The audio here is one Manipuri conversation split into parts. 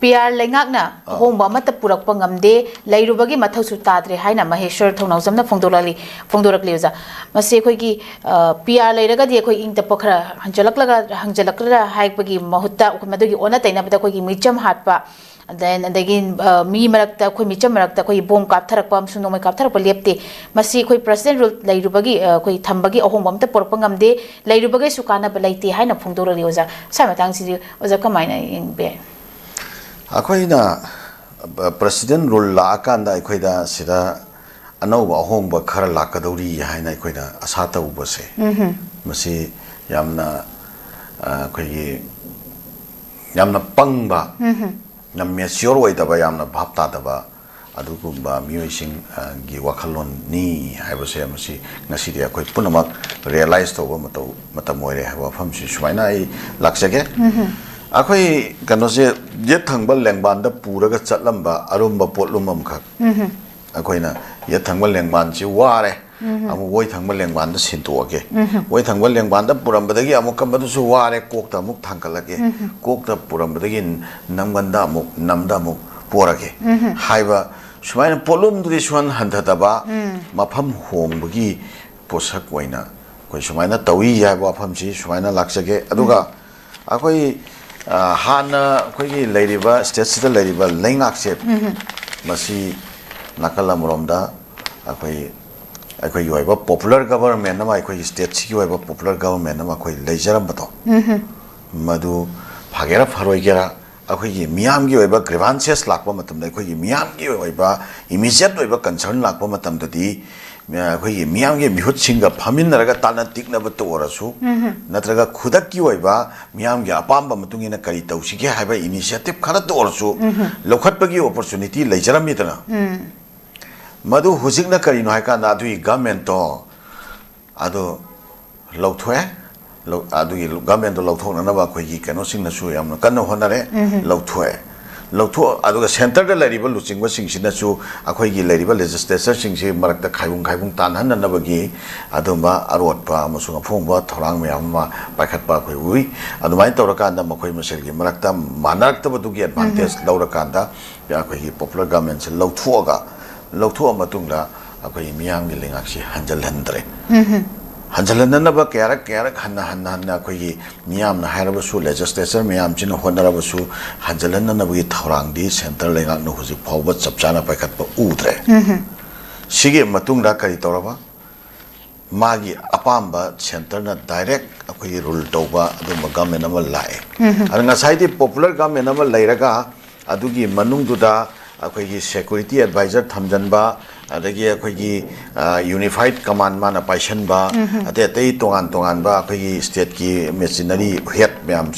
PR Langakna, home Bamata Purakpangamde, Lairubagi Mathosu Tadre, Haina Maheshwar Tonazamna Fondoracliosa, Masekogi, PR Lairaga, the Equi in the Pokra, Hanjalakra, Haipagi, Mahuta, Madugi, Onataina, Batakogi, Micham Hatpa. Then again, me Marakta, Micham Marakta, Bom Kaptarakam, Sunoma Kaptarapa Lepte, Masi, President Rule, Lairubagi, Tambagi, or home Bamta Porpangam de, Lairubagi Sukana, Balati, Haina Fondoriosa, Samatang was a Kamina in Bay. Akoina President Rule Lakanda, Equida, Sida, Anova home, but Karalakadori, Haina Equida, Asata Ubose. Masi Yamna Yamna Pangba, Namia Sure the Bayamna Baptadaba, Adugumba, Musing, Giwakalon, Ni, I was a Masi, Nasidia, quite Punamak, realized over Matamoy, have a function, Shwina, Laxage. Akoy kanose yethangba lengban da puraga chatlamba arumba potlumam khak akoy na yethangba lengban chi ware amu woi thangba lengban da sintoage woi thangba lengban da purambadagi amuk kamadu su ware kokta amuk thangkalage kokta purambadagi namganda amuk namda amuk porage haiba sumaina potlum duri suan handhataba mapham hombagi posak waina koi sumaina tawi yaiba phamsi sumaina laksage aduga akoy Hana Quiggy Ladyba, State Ladyba, Langak Ship, Masi Nakala Muromda, you have a popular government, I quay state, you have a popular government, I quay Lajarambato, Madu Pagera Faroigera, Akoy Miam give a grievances lakpamatum, like Miam give a immediate over concern lakpamatum to thee. Miam gave Hutchinga, Paminaraga Tana Tignaba to Orasu, Natraga Kudaki Waiba, Miam Yapamba Matungina Karita, she have an initiative Karato Orsu, Lokatpagi opportunity, Lajaramitra. Madu Husigna Karino Haka Nadu Gamento Ado Lotwe, Adu Gamento Lotona Nava Quigi, cannot sing the Suyam, Cano Honore, Lotwe. Lotu Adu Center the Ladiba losing was sing Sinasu, Akogi Ladiba legislature sing Marak Kaibung Tan and Nabagi, Adumba, Arotpa, Musuma Pumba, Torang Miama, Bakatpa, Kui, Adumai Torakanda, Makoi Maselgi, Marakta, Manakta to get advantage, Laurakanda, Yakogi, popular governments, Lotuaga, Lotua Matunda, Akogi Miam Giling actually, Hanjal Hendre. Hanjalanaba Karak Hanna Kogi Miam Harabasu legislature Miam Chin Honarabasu Hanjalanabi Taurangdi Center Lenga no Husi Power Sapchana Pakatpa Udre. Sige Matunga Karitoraba Magi Apamba Center na direct Akogi Rule Toba Aduma Gamenama Lai. And a side popular Gamenama Lairaga Adugi Manung Duda Akogi security advisor Tamjanba. Adagi akogi unified command mana paishan ba ate tongan ba akogi state ki machinery head myam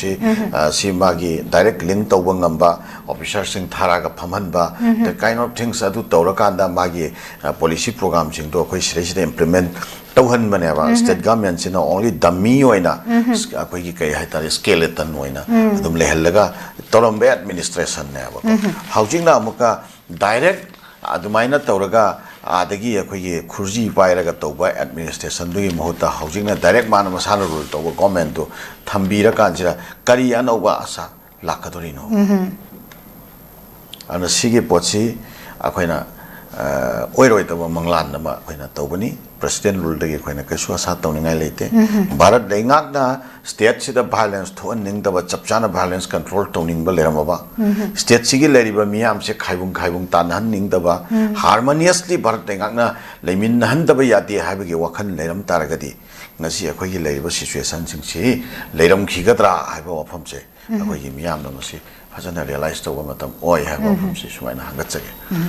si magi direct link to ngamba officers sing tharaga phamhan ba the kind of things adu tawrakanda magi policy program sing to akoi sire implement tawhan bane ba state government sina only dummy oina akogi kai haitare skeleton oina adum lehallaga torombe administration ne ba housing na amuka direct Adumaina Toraga, Adagi, Kurji, Bairaga Toba, administration, doing Mohota, housing a direct man of Masana rule to government to Tambira Kanjira, Kariano Wasa, Lacadorino. And a Sigi Pochi, Aquena, Oiroit of Manglanda, Quena Tobani, President ruled the Quena Kasua Satoning late, Barat Dengagna, state the violence to ending the Chapchana violence control toning Balerama, state Sigi Lady Miam se Kaibung Tan Hunting the Ba, harmoniously Barat Dengagna, Lemin Handabayati, having a Wakan Leram Taragadi, Nasi a quay labor situation, Sing Leram Kigadra, I go up from say, a Miam, no see, hasn't realized over Matam, or I have from Siswana Hangatsaki.